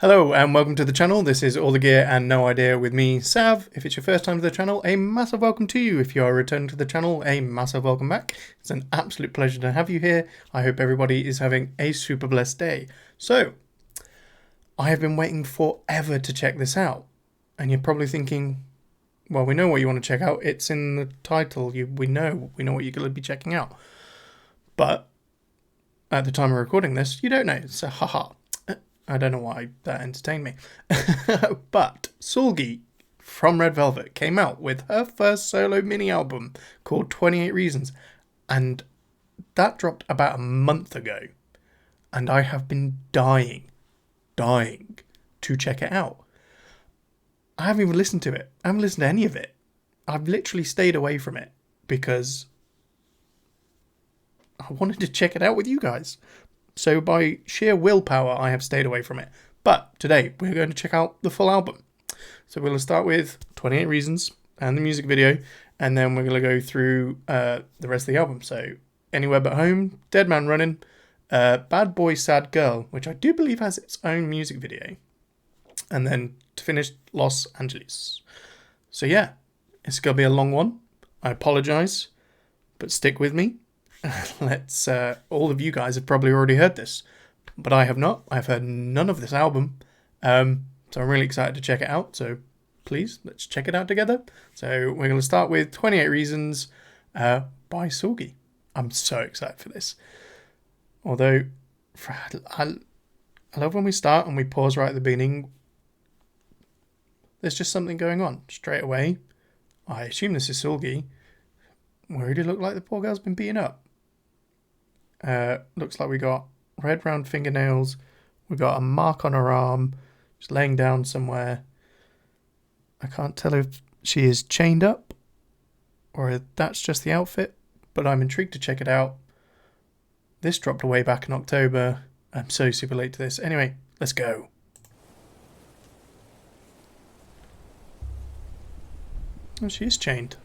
Hello and welcome to the channel. This is All the Gear and No Idea with me, Sav. If it's your first time to the channel, a massive welcome to you. If you are returning to the channel, a massive welcome back. It's an absolute pleasure to have you here. I hope everybody is having a super blessed day. So, I have been waiting forever to check this out. And you're probably thinking, well, we know what you want to check out. It's in the title. We know what you're going to be checking out. But at the time of recording this, you don't know. So, haha. I don't know why that entertained me. But Seulgi from Red Velvet came out with her first solo mini album called 28 Reasons. And that dropped about a month ago. And I have been dying to check it out. I haven't even listened to it. I haven't listened to any of it. I've literally stayed away from it because I wanted to check it out with you guys. So by sheer willpower, I have stayed away from it. But today, we're going to check out the full album. So we're going to start with 28 Reasons and the music video. And then we're going to go through the rest of the album. So Anywhere But Home, Dead Man Running, Bad Boy Sad Girl, which I do believe has its own music video. And then to finish, Los Angeles. So yeah, it's going to be a long one. I apologise, but stick with me. Let's. All of you guys have probably already heard this, but I have not. I've heard none of this album, so I'm really excited to check it out. So please, let's check it out together. So we're going to start with 28 Reasons by Seulgi. I'm so excited for this. Although, I love when we start and we pause right at the beginning. There's just something going on straight away. I assume this is Seulgi. Where did it look like the poor girl's been beaten up? Looks like we got red round fingernails. We got a mark on her arm, just laying down somewhere. I can't tell if she is chained up or if that's just the outfit, but I'm intrigued to check it out. This dropped away back in October. I'm so super late to this. Anyway, let's go. Oh, she is chained.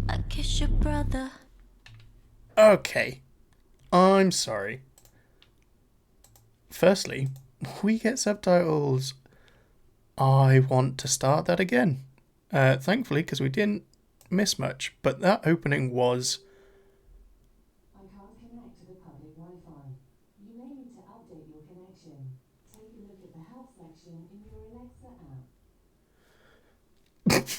I kiss your brother. Okay, I'm sorry. Firstly, we get subtitles. I want to start that again. Thankfully, because we didn't miss much, but that opening was... I can't connect to the public Wi-Fi. You may need to update your connection. Take a look at the help section in your Alexa app.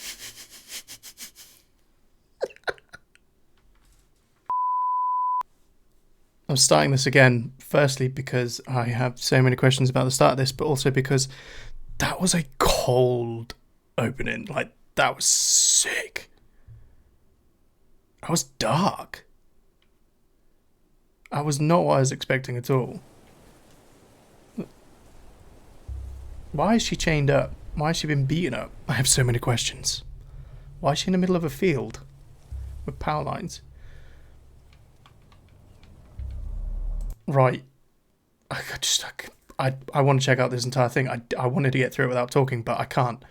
I'm starting this again, firstly because I have so many questions about the start of this, but also because that was a cold opening. Like, that was sick. That was dark. That was not what I was expecting at all. Why is she chained up? Why has she been beaten up? I have so many questions. Why is she in the middle of a field with power lines? Right. I want to check out this entire thing. I wanted to get through it without talking, but I can't.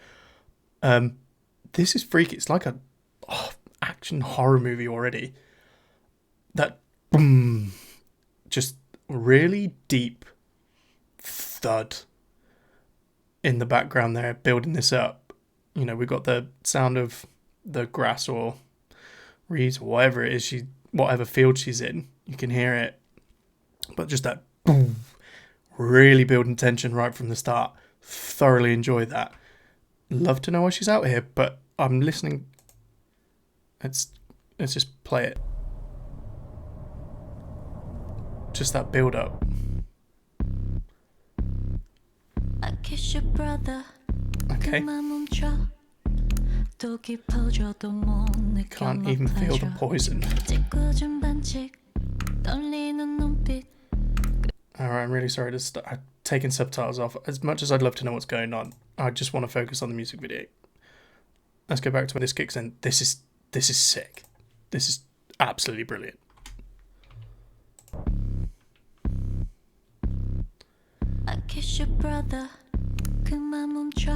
This is freaky. It's like a action horror movie already. That boom, just really deep thud in the background there, building this up. You know, we've got the sound of the grass or reeds or whatever it is, whatever field she's in. You can hear it. But just that boom, really building tension right from the start. Thoroughly enjoyed that. Love to know why she's out here, but I'm listening. Let's just play it. Just that build up. I kiss your brother. Okay. Can't even feel the poison. Alright, I'm really sorry to start taking subtitles off. As much as I'd love to know what's going on, I just want to focus on the music video. Let's go back to when this kicks in. This is sick. This is absolutely brilliant. I kiss your brother. 그만 멈춰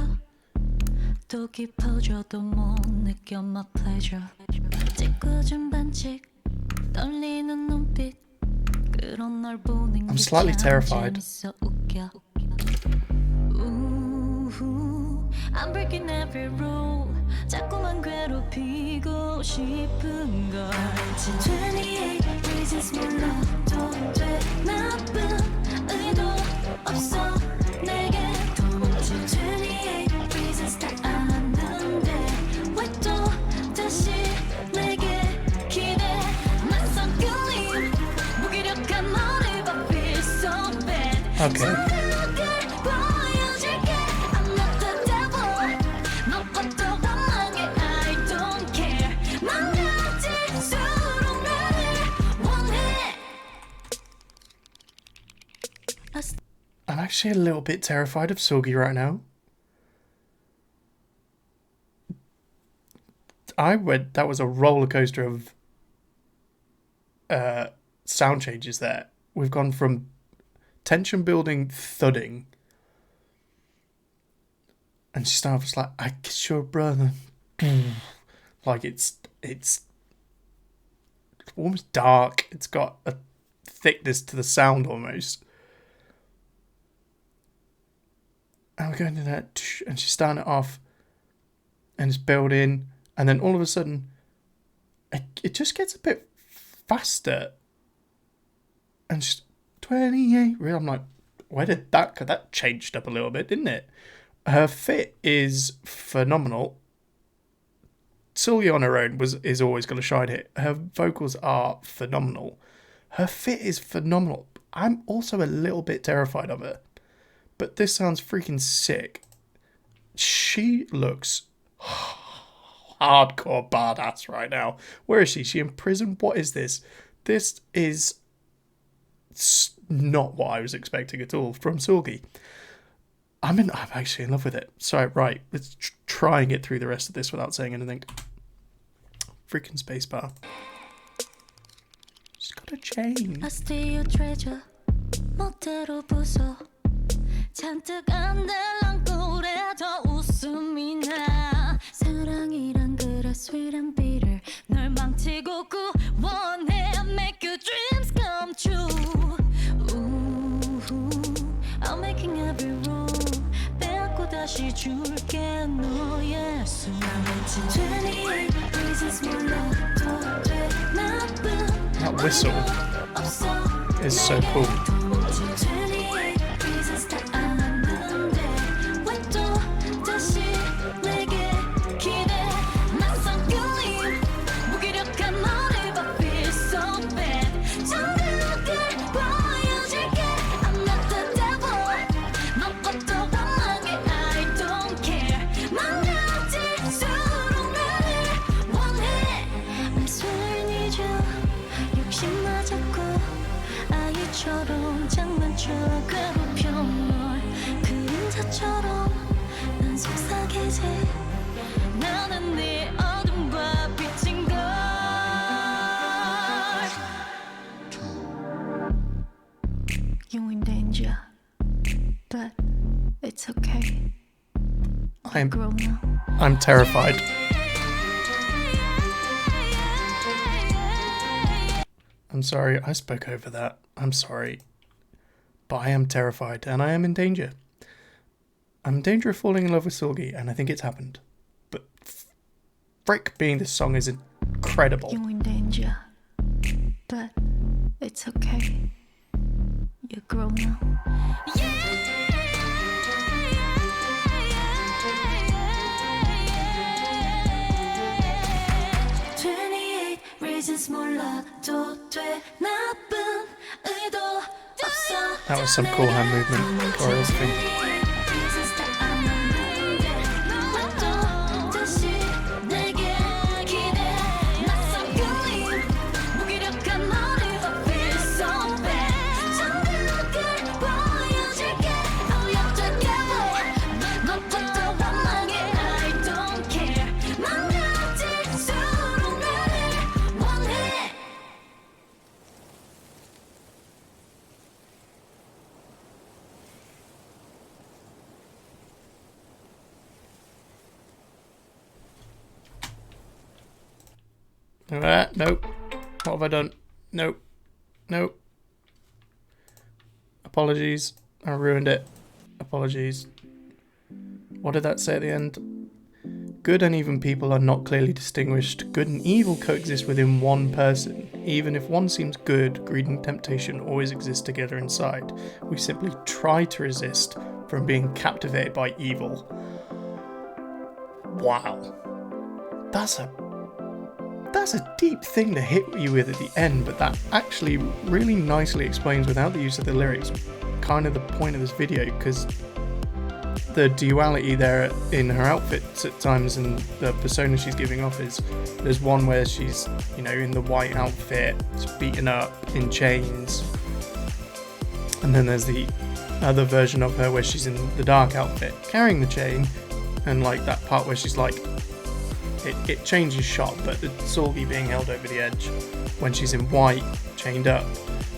또 깊어져도 못 느껴 my pleasure 짓궂은 반칙 떨리는 눈빛 그런 널 보는 I'm 게 slightly 참 terrified. 재밌어 웃겨 우후, I'm breaking every rule 자꾸만 괴롭히고 싶은 걸 28 reasons 몰라도 돼 나쁜 의도 없어 내게 도무지 28 reasons 다 아는데 왜 또 다시 내게 기대 낯선 끌림 무기력한 너를 봐 feel so bad Okay. I'm actually a little bit terrified of Seulgi right now. That was a roller coaster of sound changes there. We've gone from tension building thudding, and she starts like, I kiss your brother. Like it's almost dark. It's got a thickness to the sound almost. And we're going to that, and she's starting it off, and it's building, and then all of a sudden, it just gets a bit faster. And she's 28. I'm like, where did that changed up a little bit, didn't it? Her fit is phenomenal. Seulgi on her own is always going to shine it. Her vocals are phenomenal. Her fit is phenomenal. I'm also a little bit terrified of her. But this sounds freaking sick. She looks hardcore badass right now. Where is she? Is she in prison? What is this? This is not what I was expecting at all from Seulgi. I'm actually in love with it. So, right, let's try and get through the rest of this without saying anything. Freaking spacebar. She's got a chain. I steal your treasure 멋대로 부숴 잔뜩 안달난 꿀에 더 웃음이 나 사랑이란 그래 sweet and bitter 널 망치고 구원해 make your dreams come true 우후, I'm making every rule 빼앗고 다시 줄게 너의 숨 28 reasons 몰라도 돼 나쁜 That whistle is so cool. 처럼 장난쳐 괴롭혀 널 그림자처럼 난 속삭이지 나는 네 어둠과 빛인 걸 You're in danger But it's okay I'm grown up I'm terrified. I'm sorry, I spoke over that. I'm sorry. But I am terrified and I am in danger. I'm in danger of falling in love with Seulgi, and I think it's happened. But frick, being this song is incredible. You're in danger But it's okay You're grown up 몰라도 돼 나쁜 의도 없어 That was some cool hand movement choreography. Nope. What have I done? Nope. Nope. Apologies. I ruined it. Apologies. What did that say at the end? Good and even people are not clearly distinguished. Good and evil coexist within one person. Even if one seems good, greed and temptation always exist together inside. We simply try to resist from being captivated by evil. Wow. That's a deep thing to hit you with at the end, but that actually really nicely explains, without the use of the lyrics, kind of the point of this video, because the duality there in her outfits at times and the persona she's giving off is, there's one where she's, you know, in the white outfit, beaten up, in chains, and then there's the other version of her where she's in the dark outfit, carrying the chain, and like that part where she's like, it changes shot, but the Seulgi being held over the edge when she's in white, chained up,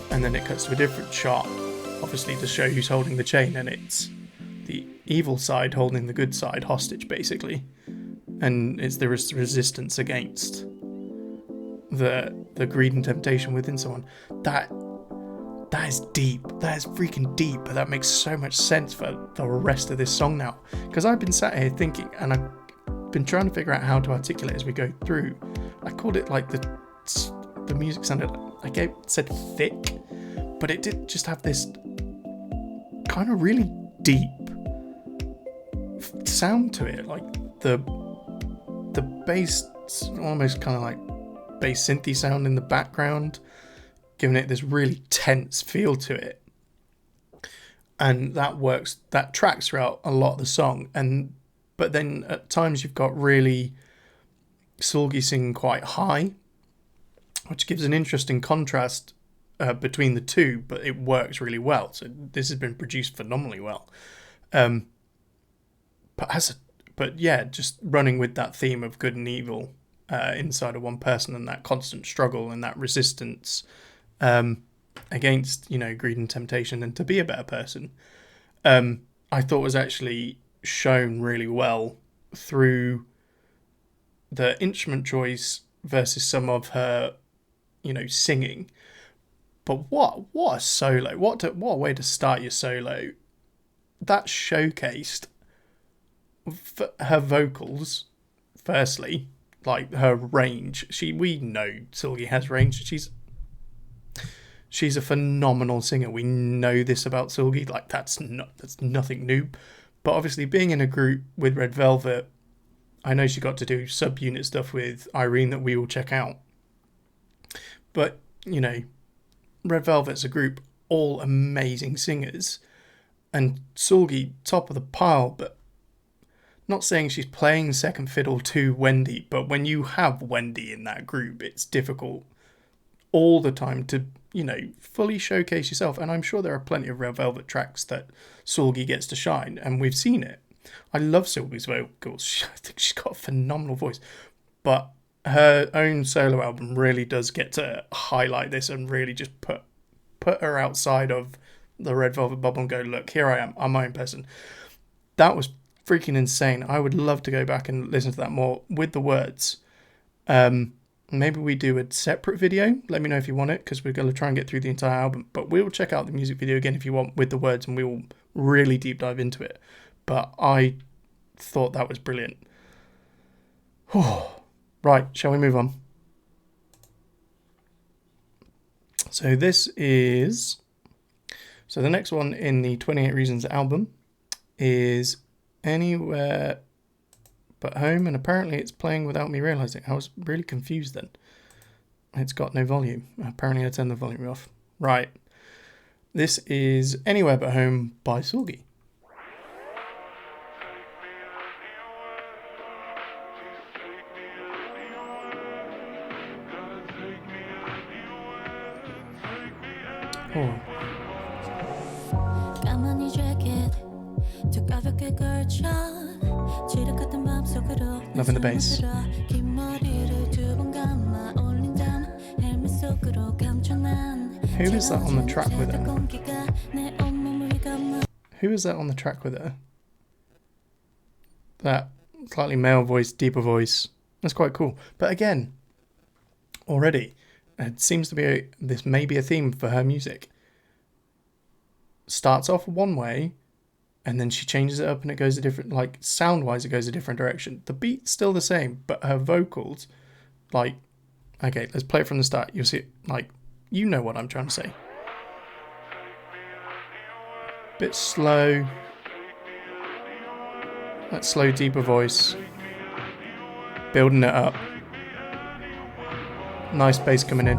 and then it cuts to a different shot, obviously to show who's holding the chain, and it's the evil side holding the good side hostage, basically, and it's the resistance against the greed and temptation within someone. That is deep. That is freaking deep, but that makes so much sense for the rest of this song now, because I've been sat here thinking, and I've been trying to figure out how to articulate as we go through. I called it like the music sounded, said thick, but it did just have this kind of really deep sound to it, like the bass, almost kind of like bass synthy sound in the background, giving it this really tense feel to it, and that tracks throughout a lot of the song. But then at times you've got really Seulgi singing quite high, which gives an interesting contrast between the two, but it works really well. So this has been produced phenomenally well. But yeah, just running with that theme of good and evil inside of one person, and that constant struggle and that resistance against, you know, greed and temptation, and to be a better person, I thought was actually shown really well through the instrument choice versus some of her, you know, singing. But what a solo! What a way to start your solo. That showcased her vocals. Firstly, like her range. We know Seulgi has range. She's a phenomenal singer. We know this about Seulgi. Like that's nothing new. But obviously, being in a group with Red Velvet, I know she got to do subunit stuff with Irene that we will check out. But, you know, Red Velvet's a group, all amazing singers. And Seulgi, top of the pile, but not saying she's playing second fiddle to Wendy, but when you have Wendy in that group, it's difficult all the time to, you know, fully showcase yourself. And I'm sure there are plenty of Red Velvet tracks that Seulgi gets to shine, and we've seen it. I love Seulgi's vocals. I think she's got a phenomenal voice, but her own solo album really does get to highlight this and really just put her outside of the Red Velvet bubble and go, look, here I am, I'm my own person. That was freaking insane. I would love to go back and listen to that more with the words. Maybe we do a separate video. Let me know if you want it, because we're going to try and get through the entire album. But we'll check out the music video again if you want with the words, and we will really deep dive into it. But I thought that was brilliant. Right, shall we move on? So the next one in the 28 Reasons album is Anywhere But Home, and apparently it's playing without me realising. I was really confused then. It's got no volume. Apparently I turned the volume off. Right. This is Anywhere But Home by Seulgi. Oh. Loving the bass. Who is that on the track with her? Who is that on the track with her? That slightly male voice, deeper voice. That's quite cool. But again, already. It seems to be this may be a theme for her music. Starts off one way, and then she changes it up and it goes a different, like sound-wise, it goes a different direction. The beat's still the same, but her vocals, like, okay, let's play it from the start. You'll see, like, you know what I'm trying to say. Bit slow. That slow, deeper voice. Building it up. Nice bass coming in.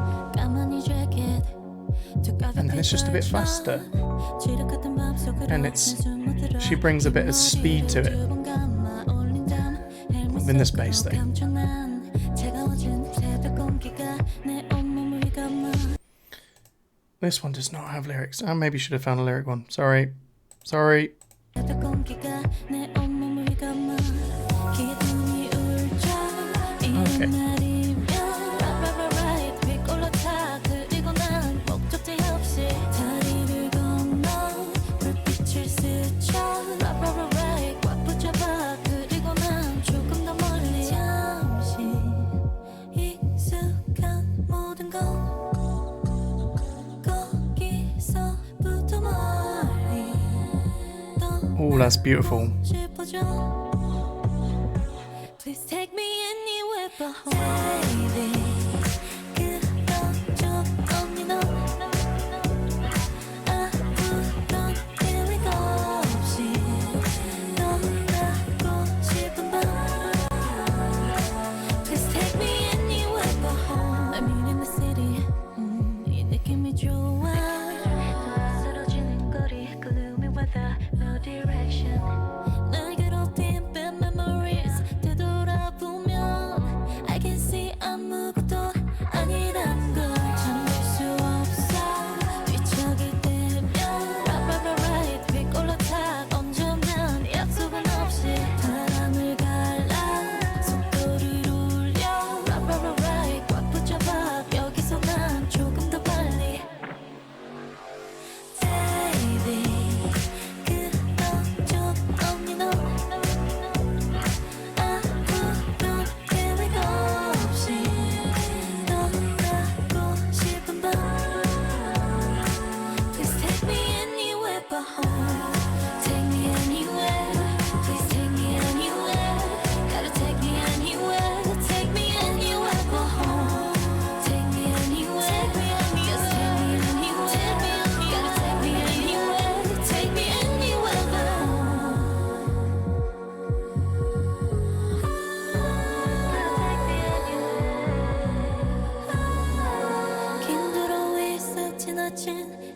And then it's just a bit faster. And she brings a bit of speed to it. In this bass though. This one does not have lyrics. I maybe should have found a lyric one. Sorry. Okay. Oh, that's beautiful. Please take me anywhere but home, baby.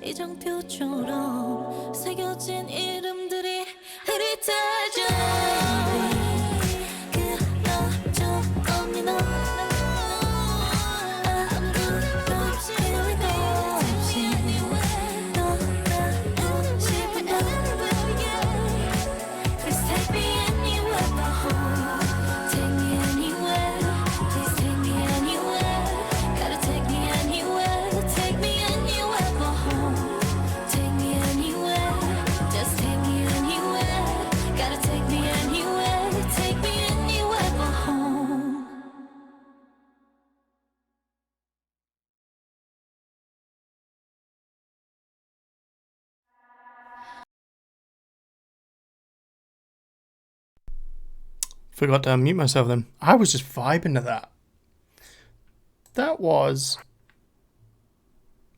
이정표처럼 새겨진 이름들이 흐릿해져. 그려져 없니 너 아무것도 없이 계획도 없이 떠나고 싶은 Please take me anywhere but home. Take me anywhere. Please take me anywhere. Gotta take me anywhere. Take me anywhere but home. Take me anywhere. Just take me anywhere. Gotta take me anywhere. Take me anywhere but home. Forgot to unmute myself then. I was just vibing to that. That was...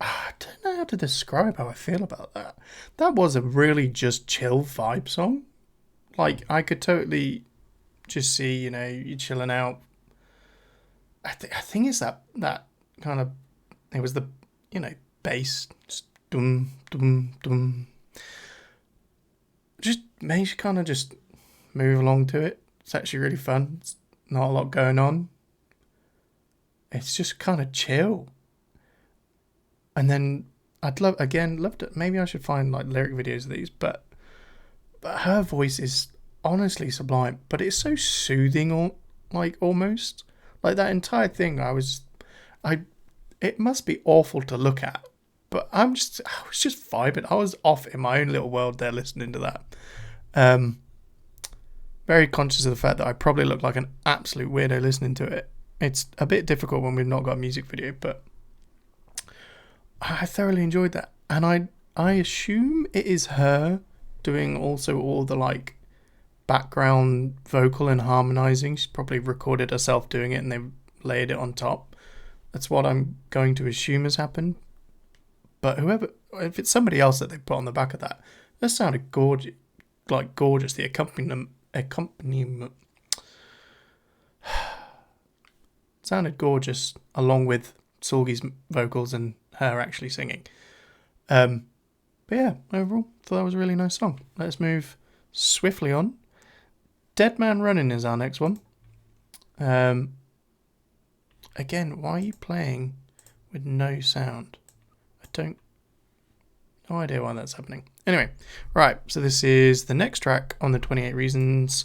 I don't know how to describe how I feel about that. That was a really just chill vibe song. Like, I could totally just see, you know, you chilling out. I think it's that kind of... It was the, you know, bass. Just dum, dum, dum. Just makes you kind of just move along to it. It's actually really fun. It's not a lot going on. It's just kind of chill. And then I'd love to, maybe I should find like lyric videos of these, but her voice is honestly sublime, but it's so soothing, or like almost like that entire thing. It must be awful to look at, but I was just vibing. I was off in my own little world there listening to that. Very conscious of the fact that I probably look like an absolute weirdo listening to it. It's a bit difficult when we've not got a music video, but I thoroughly enjoyed that. And I assume it is her doing also all the like background vocal and harmonizing. She's probably recorded herself doing it and they've layered it on top. That's what I'm going to assume has happened. But if it's somebody else that they put on the back of that sounded gorgeous. Like gorgeous. The accompaniment sounded gorgeous, along with Seulgi's vocals and her actually singing. But yeah, overall, thought that was a really nice song. Let's move swiftly on. Dead Man Running is our next one. Again, why are you playing with no sound? No idea why that's happening. Anyway, right, so this is the next track on the 28 Reasons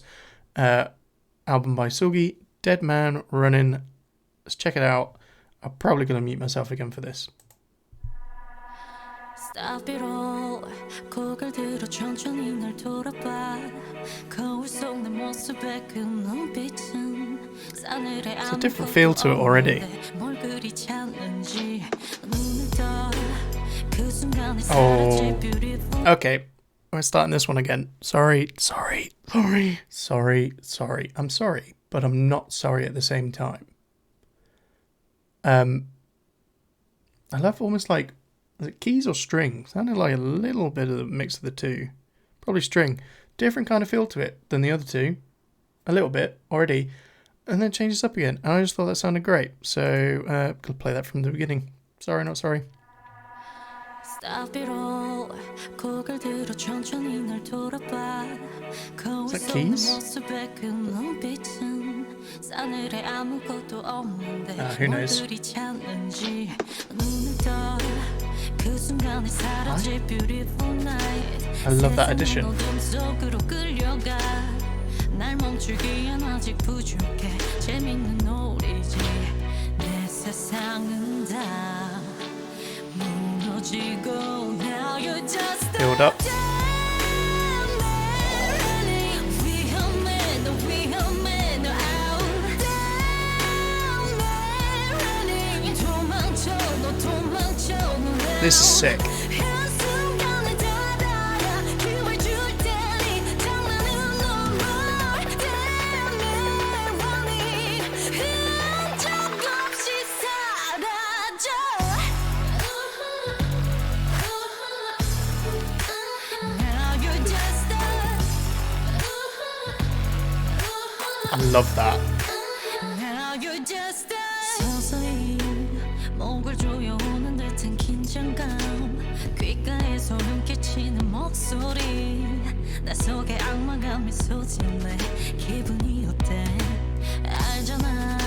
album by Seulgi, Dead Man Running. Let's check it out. I'm probably going to mute myself again for this. Stop it all. 고개를 들어 천천히 날 돌아봐. 거울 속 내 모습에 그 눈빛은 싸늘해. It's a different feel to it already. 뭘 그리 찾는지 눈을 떠. 그 순간에 Oh, 사라질 beautiful. okay. We're starting this one again. Sorry. I'm sorry, but I'm not sorry at the same time. I love almost like, is it keys or string? Sounded like a little bit of a mix of the two. Probably string. Different kind of feel to it than the other two. A little bit already. And then it changes up again. And I just thought that sounded great. So, gonna play that from the beginning. Sorry, not sorry. Stop it all. 고개를 들어 천천히 날 돌아봐. 거울 that 속 내 keys? 모습에 그 눈빛은 싸늘해 아무것도 없는데 Who knows? 뭘 그리 찾는지 눈을 떠. 그 순간에 사라질 beautiful night. I love that addition. 세상은 어둠 속으로 끌려가. 날 멈추기엔 아직 부족해. 재밌는 놀이지. 내 세상은 다 무너지고 now you're just Build up. 위험해 너 위험해 너 out 도망쳐 너 도망쳐 너 This is sick. 한순간에 닫아야 기회를 줄 테니 장난은 너무 때문에 원해 흔적 없이 사라져 Now you're just I love that. Now you're just 서서히 목을 조여오는 듯한 긴장감 귓가에 소름 끼치는 목소리 나 속에 악마가 미소 짓네 기분이 어때 알잖아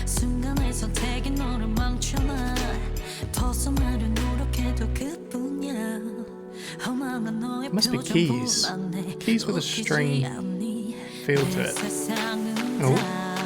순간의 선택이 너를 망쳐놔 벗어나려 노력해도 그뿐이야 험한 너의 Must be keys. 표정뿐만에 Keys with a 웃기지 string 않니 feel to 내 it. 세상은 Oh. 다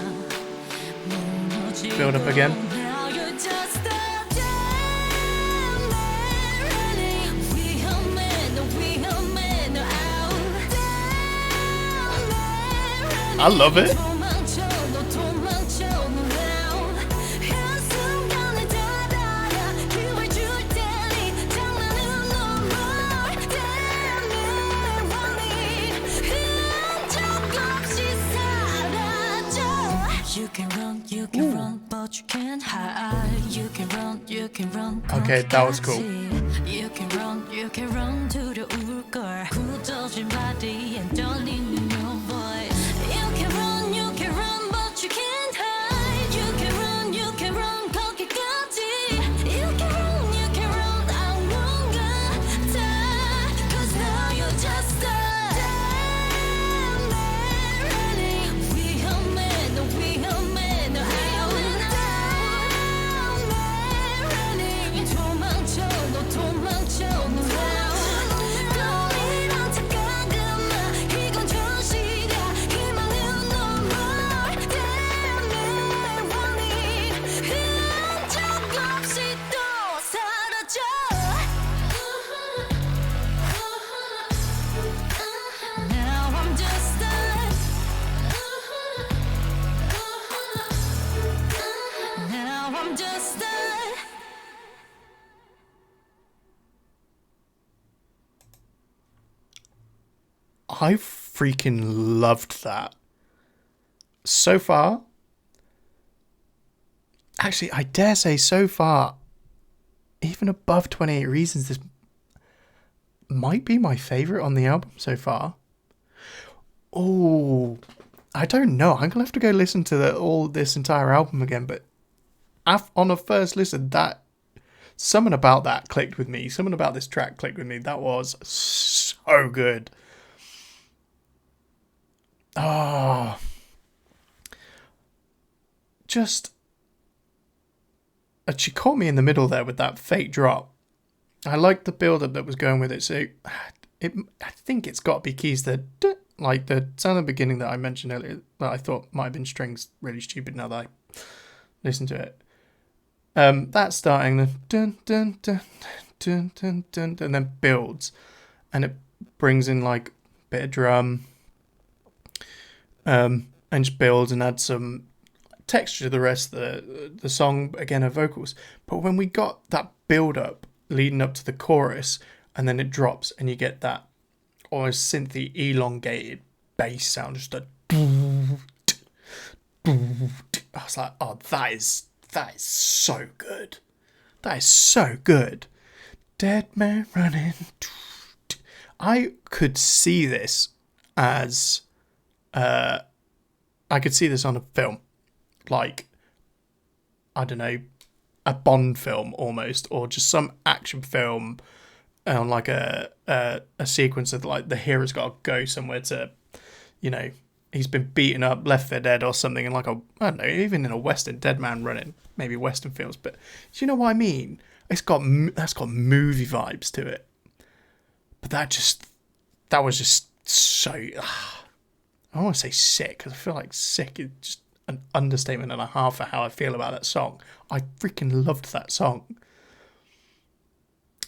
무너지고 Build up again. Now you're just a damn man running. 위험해 너 위험해 너 out damn man running. I love it. 도망쳐 너 도망쳐 너 out 한순간에 닫아야 기회를 줄 테니 장난은 너무 damn man running. 흔적 없이 사라져 You can run, but you can't hide. You can run. Okay, that was cool. You can run 두려울 걸. 굳어진 body에 떨리는 your voice. You can run, but you can't hide. You can run 거기까지. You can run 아무 같아. 'Cause now you're just a damn man running. 위험해 너 위험해 너 out. Damn man running. 도망쳐 너 도망쳐 너 out. 꼬리랑 착각은 마 이건 조심. I freaking loved that. So far, actually, I dare say so far, even above 28 Reasons, this might be my favourite on the album so far. Oh, I don't know. I'm going to have to go listen to all this entire album again, but on a first listen, that something about that clicked with me. Something about this track clicked with me. That was so good. Oh, just she caught me in the middle there with that fake drop. I liked the build-up that was going with it. So I think it's got to be keys that, like the sound at the beginning that I mentioned earlier, that I thought might have been strings, really stupid now that I listen to it. That's starting the dun dun dun dun dun dun, and then builds, and it brings in like a bit of drum, and just builds and adds some texture to the rest of the song. Again, her vocals. But when we got that build up leading up to the chorus, and then it drops, and you get that almost synthy elongated bass sound, just a. I was like, oh, that is so good. That is so good. Dead man running. I could see this as I could see this on a film, like, I don't know, a Bond film almost, or just some action film on like a sequence of like the hero's got to go somewhere to, you know, he's been beaten up, left for dead or something, and like I don't know, even in a Western, Dead Man Running, maybe Western films, but do you know what I mean? That's got movie vibes to it. But that was just so, I don't want to say sick, because I feel like sick is just an understatement and a half for how I feel about that song. I freaking loved that song.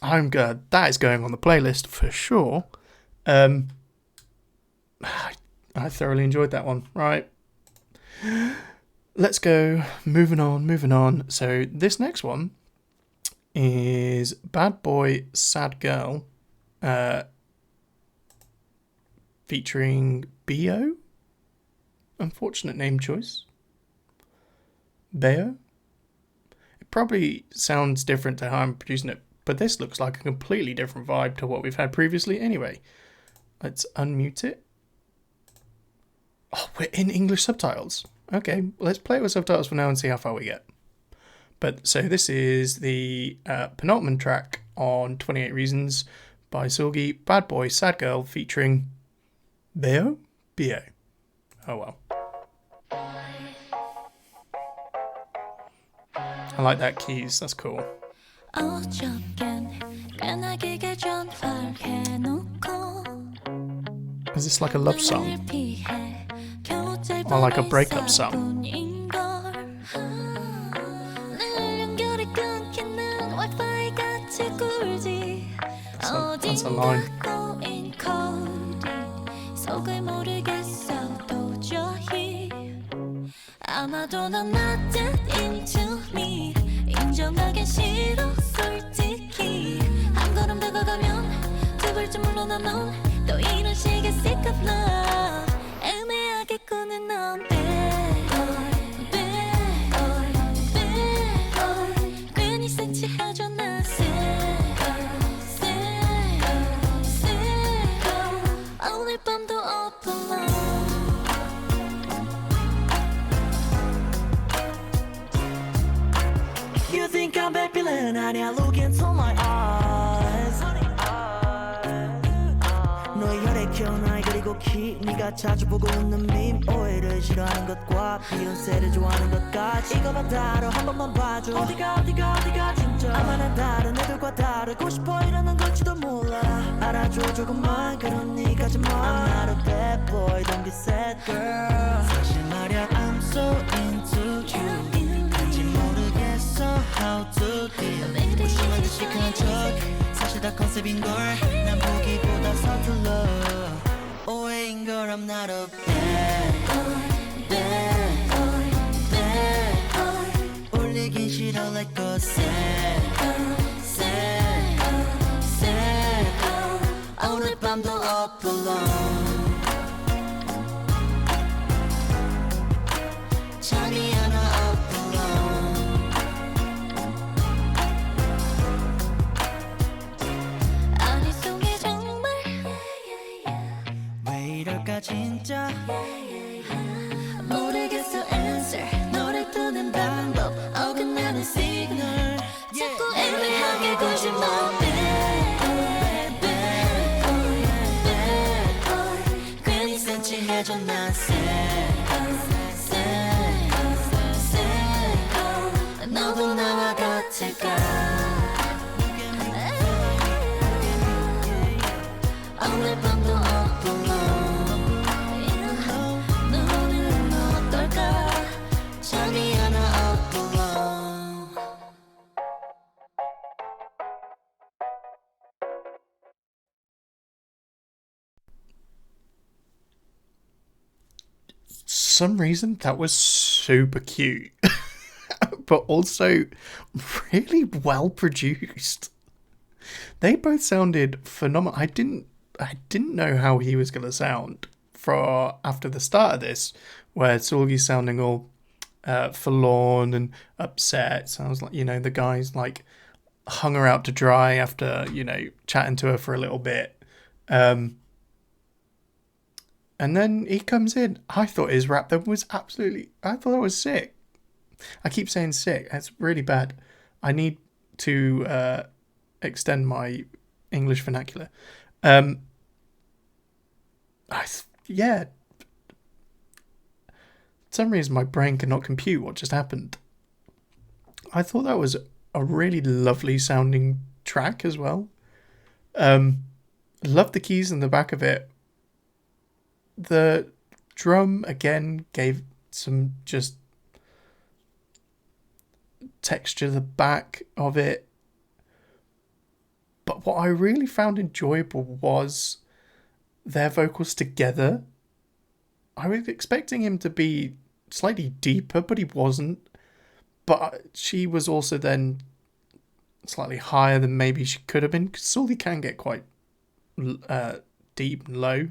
I'm good. That is going on the playlist for sure. I thoroughly enjoyed that one. Right. Let's go. Moving on. So this next one is Bad Boy, Sad Girl, featuring B.O. Unfortunate name choice. Bayo. It probably sounds different to how I'm producing it, but this looks like a completely different vibe to what we've had previously. Anyway, let's unmute it. Oh, we're in English subtitles. Okay, let's play it with subtitles for now and see how far we get. But so this is the penultimate track on 28 Reasons by Seulgi, Bad Boy, Sad Girl, featuring Bayo? B.O. Oh well. I like that keys, that's cool. Is this like a love song? Or like a breakup song? That's a line. 아마도 넌 not that into me 인정하긴 싫어 솔직히 한 걸음 다가가면 두 발짝 물러나 넌 또 이런 식의 sick of love 애매하게 꾸는 넌 bad boy bad boy 괜히 센치하죠 나 sad 오늘 밤도 up alone You think I'm bad feeling 아니야 look into my eyes 너의 혈액형 나이 그리고 키 네가 자주 보고 웃는 밈 오해를 싫어하는 것과 비욘세를 좋아하는 것까지 이거 바다로 한 번만 봐줘 어디가 진짜 아마 난 다른 애들과 다르고 싶어 이러는 걸지도 몰라 알아줘 조금만 그런 네가지만 I'm not a bad boy don't be sad girl 사실 말야 I'm so into you How to deal 무심한 듯이 그런 척 사실 다 컨셉인걸 난 보기보다 서툴러 오해인걸 I'm not a bad boy bad boy bad boy 울리긴 싫어 like a sad 오늘 밤도 up alone 어긋나는 시그널 자꾸 애매하게 거짓말 괜히 센치해져 난 너도 나와 같을까 오늘 밤도 너는 어떨까 잠이 하나 없고 Some reason that was super cute, but also really well produced. They both sounded phenomenal. I didn't know how he was gonna sound for after the start of this, where Seulgi's sounding all forlorn and upset. Sounds like, the guy's like hung her out to dry after, chatting to her for a little bit. And then he comes in. I thought his rap then was I thought that was sick. I keep saying sick. That's really bad. I need to extend my English vernacular. Yeah. For some reason, my brain cannot compute what just happened. I thought that was a really lovely sounding track as well. Loved the keys in the back of it. The drum again gave some just texture to the back of it. But what I really found enjoyable was their vocals together. I was expecting him to be slightly deeper, but he wasn't. But she was also then slightly higher than maybe she could have been, because Seulgi can get quite deep and low.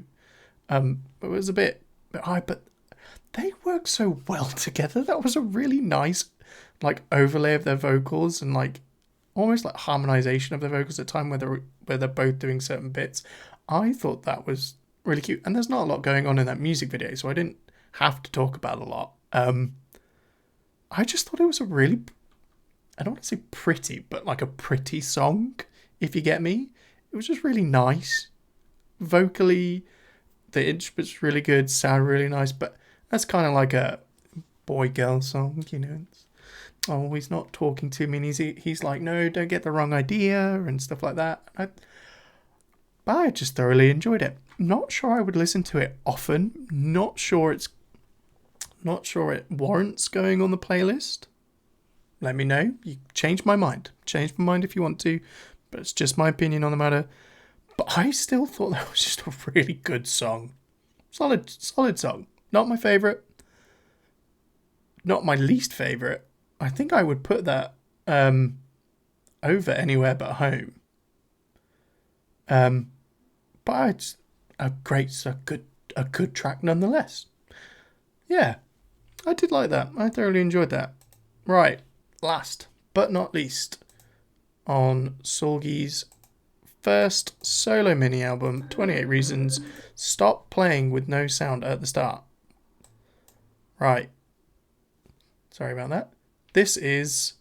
It was a bit high, but they work so well together. That was a really nice overlay of their vocals and almost like harmonization of their vocals at a time where they're both doing certain bits. I thought that was really cute, and there's not a lot going on in that music video, so I didn't have to talk about a lot. I just thought it was a really, I don't want to say pretty, but like a pretty song, if you get me. It was just really nice. Vocally, the instruments really good, sound really nice, but that's kind of like a boy-girl song, It's, oh, he's not talking to me, and he's like, no, don't get the wrong idea, and stuff like that. I just thoroughly enjoyed it. Not sure I would listen to it often. Not sure it warrants going on the playlist. Let me know. You change my mind. Change my mind if you want to, but it's just my opinion on the matter. But I still thought that was just a really good song. Solid song. Not my favourite. Not my least favourite. I think I would put that over Anywhere But Home. But it's a good track nonetheless. Yeah, I did like that. I thoroughly enjoyed that. Right, last but not least, on Seulgi's first solo mini album, 28 Reasons, Stop Playing With No Sound at the Start. Right. Sorry about that. This is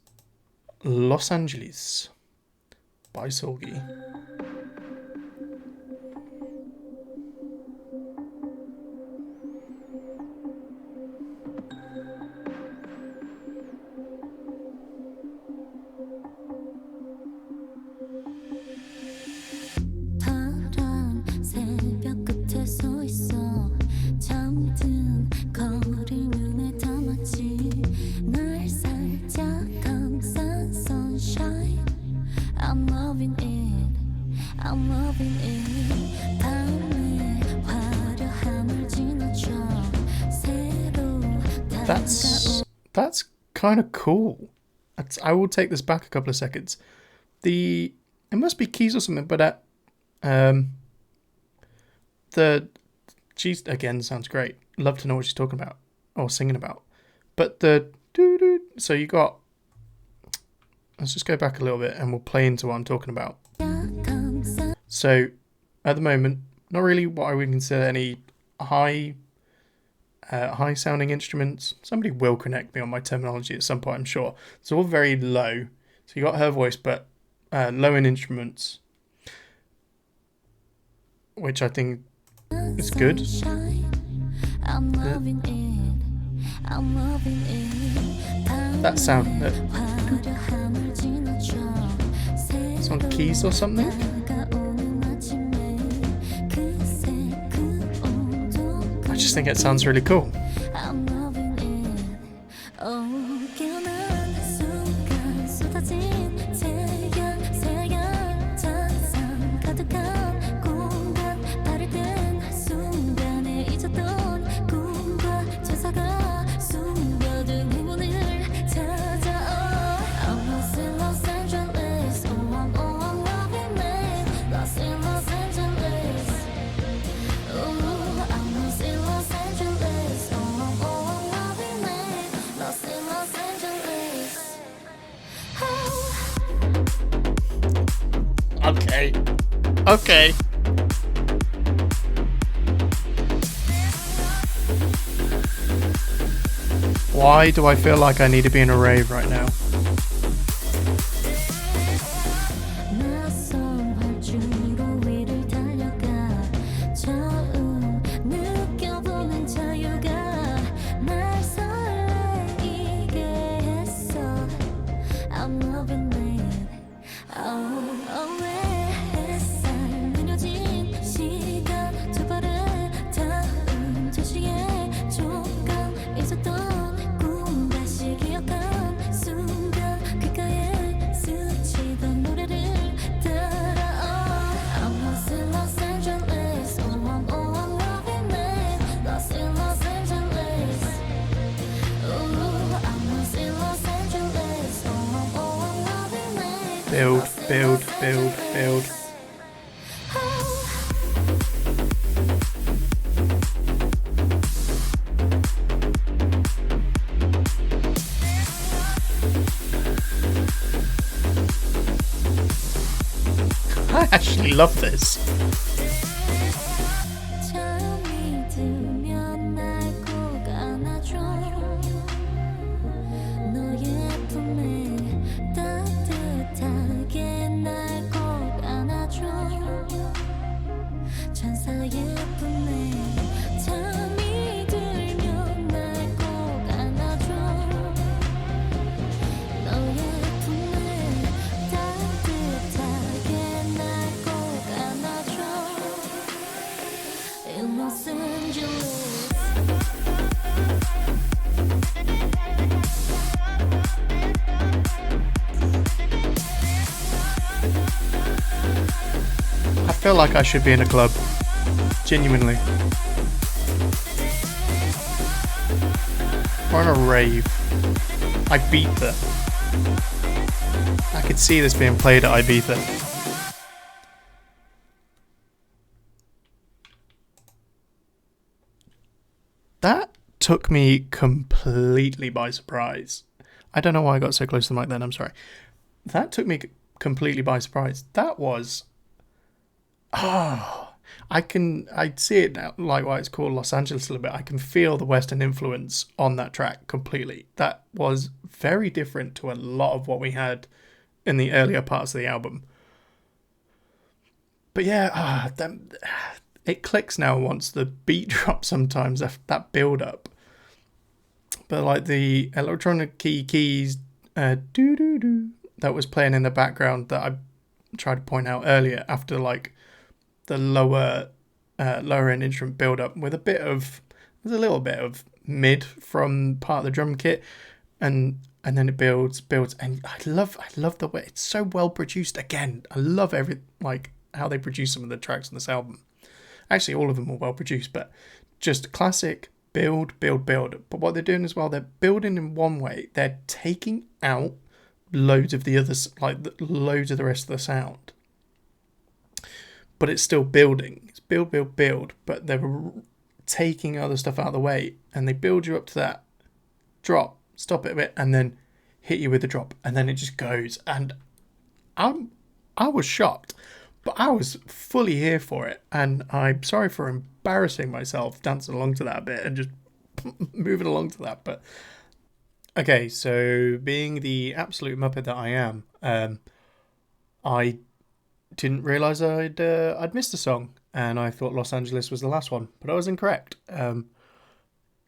Los Angeles by Seulgi. 파란 새벽 끝에 서 있어 잠든 거리 눈에 담았지 날 살짝 감싼 sunshine I'm loving it 밤의 화려함을 지나쳐 새로 That's kind of cool. I will take this back a couple of seconds. It must be keys or something, but she's again sounds great. Love to know what she's talking about or singing about. But so you got. Let's just go back a little bit and we'll play into what I'm talking about. So at the moment, not really what I would consider any high high sounding instruments. Somebody will connect me on my terminology at some point, I'm sure. It's all very low. So you got her voice, but low in instruments, which I think is good. That sound, it's on keys or something. I just think it sounds really cool. Okay. Why do I feel like I need to be in a rave right now? Build. I actually love this. I feel like I should be in a club. Genuinely. Or in a rave. Ibiza. I could see this being played at Ibiza. That took me completely by surprise. I don't know why I got so close to the mic then, I'm sorry. That took me completely by surprise. That was... I'd see it now, like why it's called Los Angeles a little bit. I can feel the Western influence on that track completely. That was very different to a lot of what we had in the earlier parts of the album. But yeah, it clicks now once the beat drops sometimes, that build up. But like the electronic keys, doo-doo-doo, that was playing in the background that I tried to point out earlier after like the lower end instrument build up with there's a little bit of mid from part of the drum kit, and then it builds, and I love the way it's so well produced. Again, I love how they produce some of the tracks on this album. Actually, all of them are well produced, but just classic build. But what they're doing as well, they're building in one way. They're taking out loads of the others, like loads of the rest of the sound. But it's still building. It's build. But they're taking other stuff out of the way, and they build you up to that drop, stop it a bit, and then hit you with the drop, and then it just goes. And I was shocked, but I was fully here for it, and I'm sorry for embarrassing myself dancing along to that a bit and just moving along to that. But okay, so being the absolute muppet that I am, I didn't realize I'd missed a song, and I thought Los Angeles was the last one, but I was incorrect.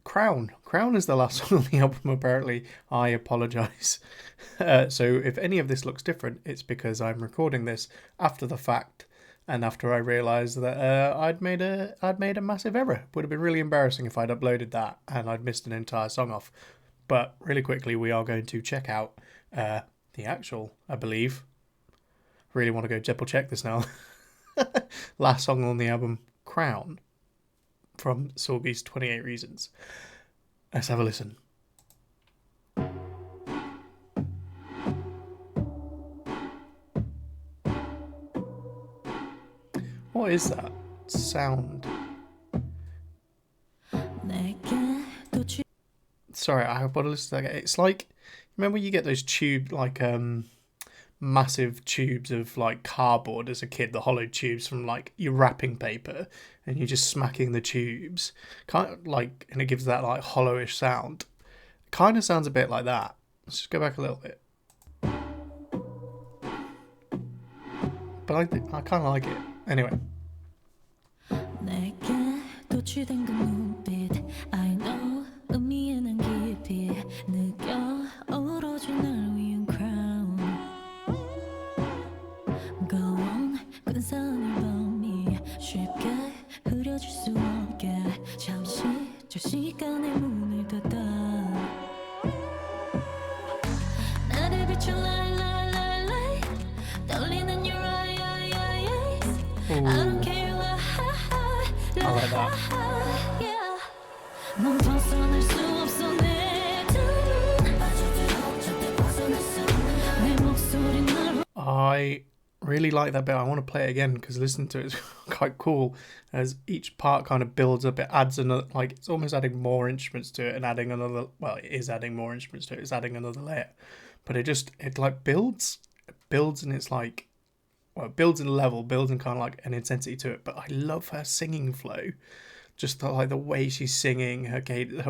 Crown is the last song on the album. Apparently, I apologize. So if any of this looks different, it's because I'm recording this after the fact, and after I realised that I'd made a massive error. It would have been really embarrassing if I'd uploaded that and I'd missed an entire song off. But really quickly, we are going to check out the actual, I believe. Really want to go double check this now. Last song on the album, Crown, from Seulgi's 28 Reasons. Let's have a listen. What is that sound? Sorry, I want to listen to that again. It's like, remember you get those massive tubes of like cardboard as a kid, the hollow tubes from like your wrapping paper, and you're just smacking the tubes, kind of like, and it gives that like hollowish sound. Kind of sounds a bit like that. Let's just go back a little bit. But I kind of like it. Anyway. I know 의미에 난 깊이 느껴 어우러진 날 위한 crown Go on 근사한 밤이 쉽게 흐려질 수 없게 잠시 저 시간의 문을 닫아 나를 비춰 light light light light 떨리는 your eyes I don't care I like that. 넌 벗어날 수 없어 내 눈 빠져들어 절대 벗어날 수 내 목소리 널 I really like that bit. I want to play it again because listening to it is quite cool as each part kind of builds up. It adds another, like it's almost adding more instruments to it and adding another, well, it is adding more instruments to it. It's adding another layer. But it like builds and it's like, well, it builds in level, builds in kind of like an intensity to it. But I love her singing flow. Just like the way she's singing, her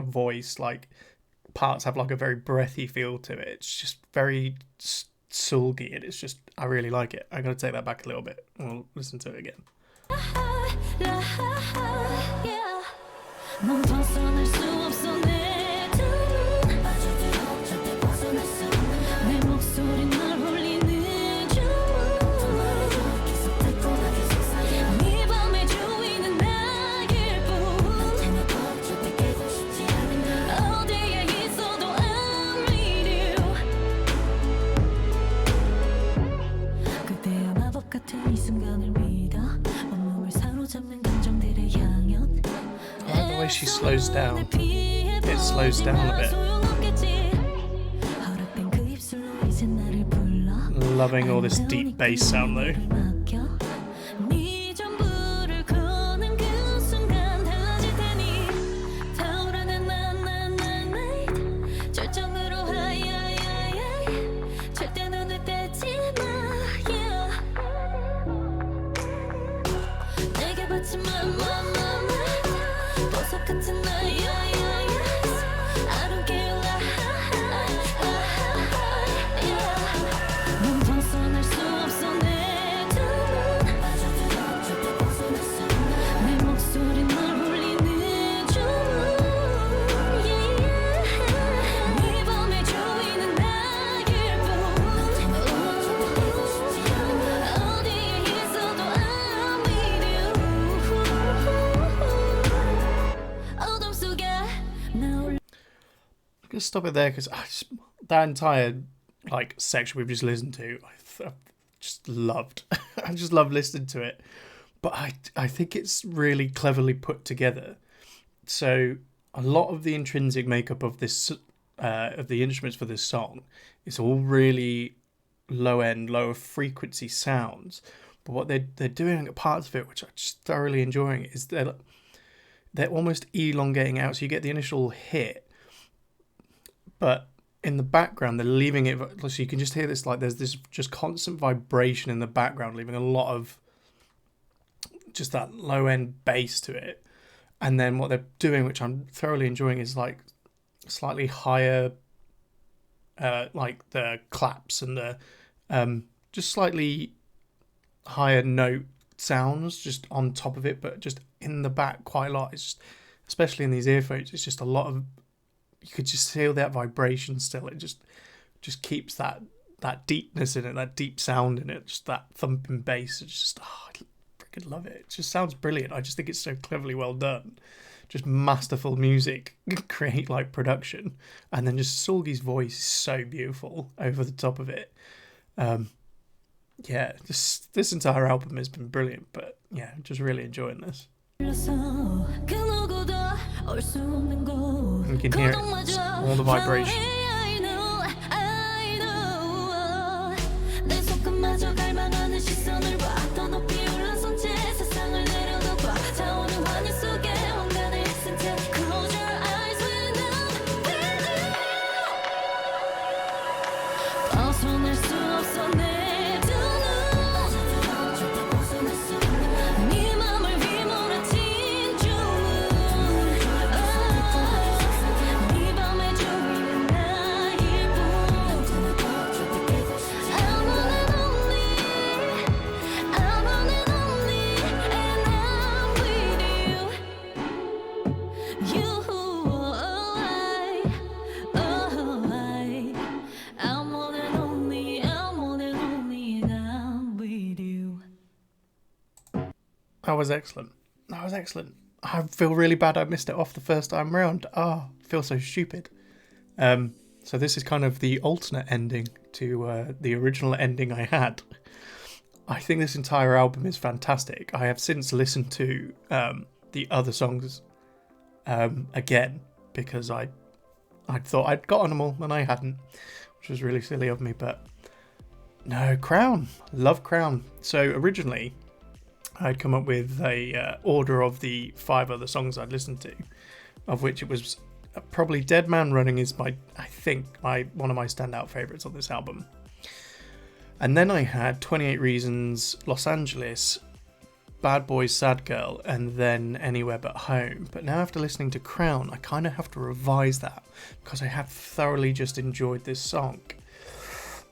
voice, like parts have like a very breathy feel to it. It's just very Seulgi, and it's just, I really like it. I'm going to take that back a little bit. We'll listen to it again. 넌 벗어날 수 없어 내 눈 빠져들어 절대 벗어날 수 내 목소리 널 울리는 주문 계속 달콤하게 속삭여 네 밤의 주인은 나일 뿐 내 맘 절대 깨고 싶지 않아 어디에 있어도 I'm with you 그때의 마법 같은 이 순간을 믿어 온몸을 사로잡는 감정들의 향연 The way she slows down, it slows down a bit. Loving all this deep bass sound though. Just stop it there because that entire like section we've just listened to, I just loved. I just love listening to it, but I think it's really cleverly put together. So a lot of the intrinsic makeup of this of the instruments for this song is all really low end, lower frequency sounds. But what they're doing, parts of it which I'm just thoroughly enjoying, is they're almost elongating out. So you get the initial hit. But in the background, they're leaving it, so you can just hear this, like there's this just constant vibration in the background, leaving a lot of just that low end bass to it. And then what they're doing, which I'm thoroughly enjoying, is like slightly higher, like the claps and the just slightly higher note sounds just on top of it, but just in the back quite a lot. It's just, especially in these earphones, it's just a lot of, you could just feel that vibration still. It just keeps that deepness in it, that deep sound in it, just that thumping bass. It's just, I freaking love it. It just sounds brilliant. I just think it's so cleverly well done. Just masterful music, great like production, and then just Seulgi's voice is so beautiful over the top of it. Yeah, this entire album has been brilliant, but yeah, just really enjoying this. You can hear it, all the vibration. That was excellent. That was excellent. I feel really bad I missed it off the first time round. I feel so stupid. So this is kind of the alternate ending to the original ending I had. I think this entire album is fantastic. I have since listened to the other songs again because I thought I'd gotten them all and I hadn't, which was really silly of me. But no, Crown. Love Crown. So originally I'd come up with a order of the 5 other songs I'd listened to, of which it was probably Dead Man Running is one of my standout favourites on this album. And then I had 28 Reasons, Los Angeles, Bad Boys, Sad Girl, and then Anywhere But Home. But now after listening to Crown, I kind of have to revise that because I have thoroughly just enjoyed this song.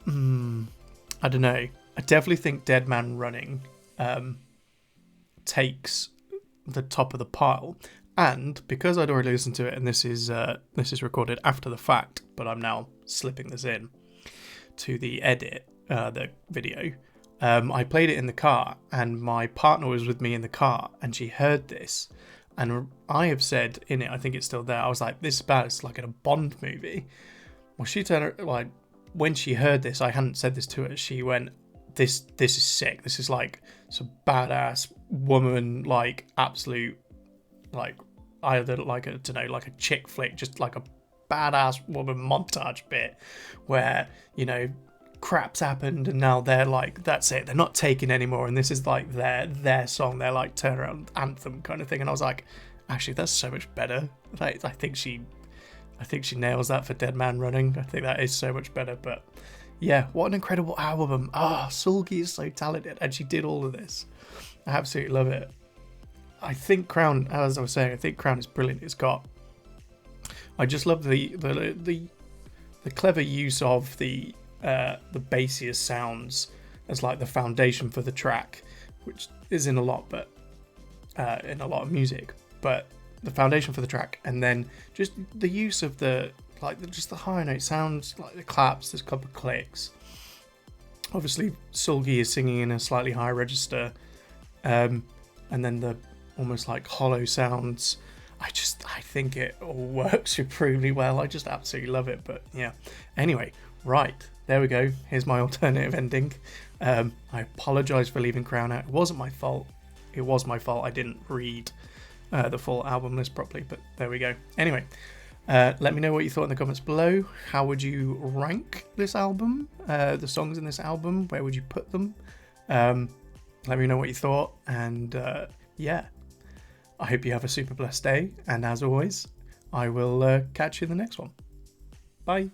I don't know. I definitely think Dead Man Running takes the top of the pile, and because I'd already listened to it, and this is recorded after the fact, but I'm now slipping this in to the edit, the video. I played it in the car, and my partner was with me in the car, and she heard this, and I have said in it, I think it's still there, I was like, this is bad, it's like in a Bond movie. Well, she turned, like, when she heard this, I hadn't said this to her, she went, this is sick, this is like some badass woman, like absolute, like either like a, don't know, like a chick flick, just like a badass woman montage bit where, you know, crap's happened and now they're like, that's it, they're not taking anymore, and this is like their song, their like turnaround anthem kind of thing. And I was like, actually that's so much better. Like, I think she nails that for Dead Man Running. I think that is so much better. But yeah, what an incredible album. Seulgi is so talented, and she did all of this. I absolutely love it. I think Crown, as I was saying, I think Crown is brilliant. I just love the clever use of the bassiest sounds as like the foundation for the track, which is in a lot of music, but the foundation for the track, and then just the use of the higher note sounds, like the claps, there's a couple of clicks. Obviously Seulgi is singing in a slightly higher register, and then the almost like hollow sounds. I think it all works supremely well. I just absolutely love it. But yeah, anyway, right, there we go. Here's my alternative ending. I apologise for leaving Crown out. It wasn't my fault. It was my fault. I didn't read the full album list properly, but there we go. Anyway, let me know what you thought in the comments below. How would you rank this album? The songs in this album, where would you put them? Let me know what you thought, and yeah, I hope you have a super blessed day, and as always, I will catch you in the next one. Bye.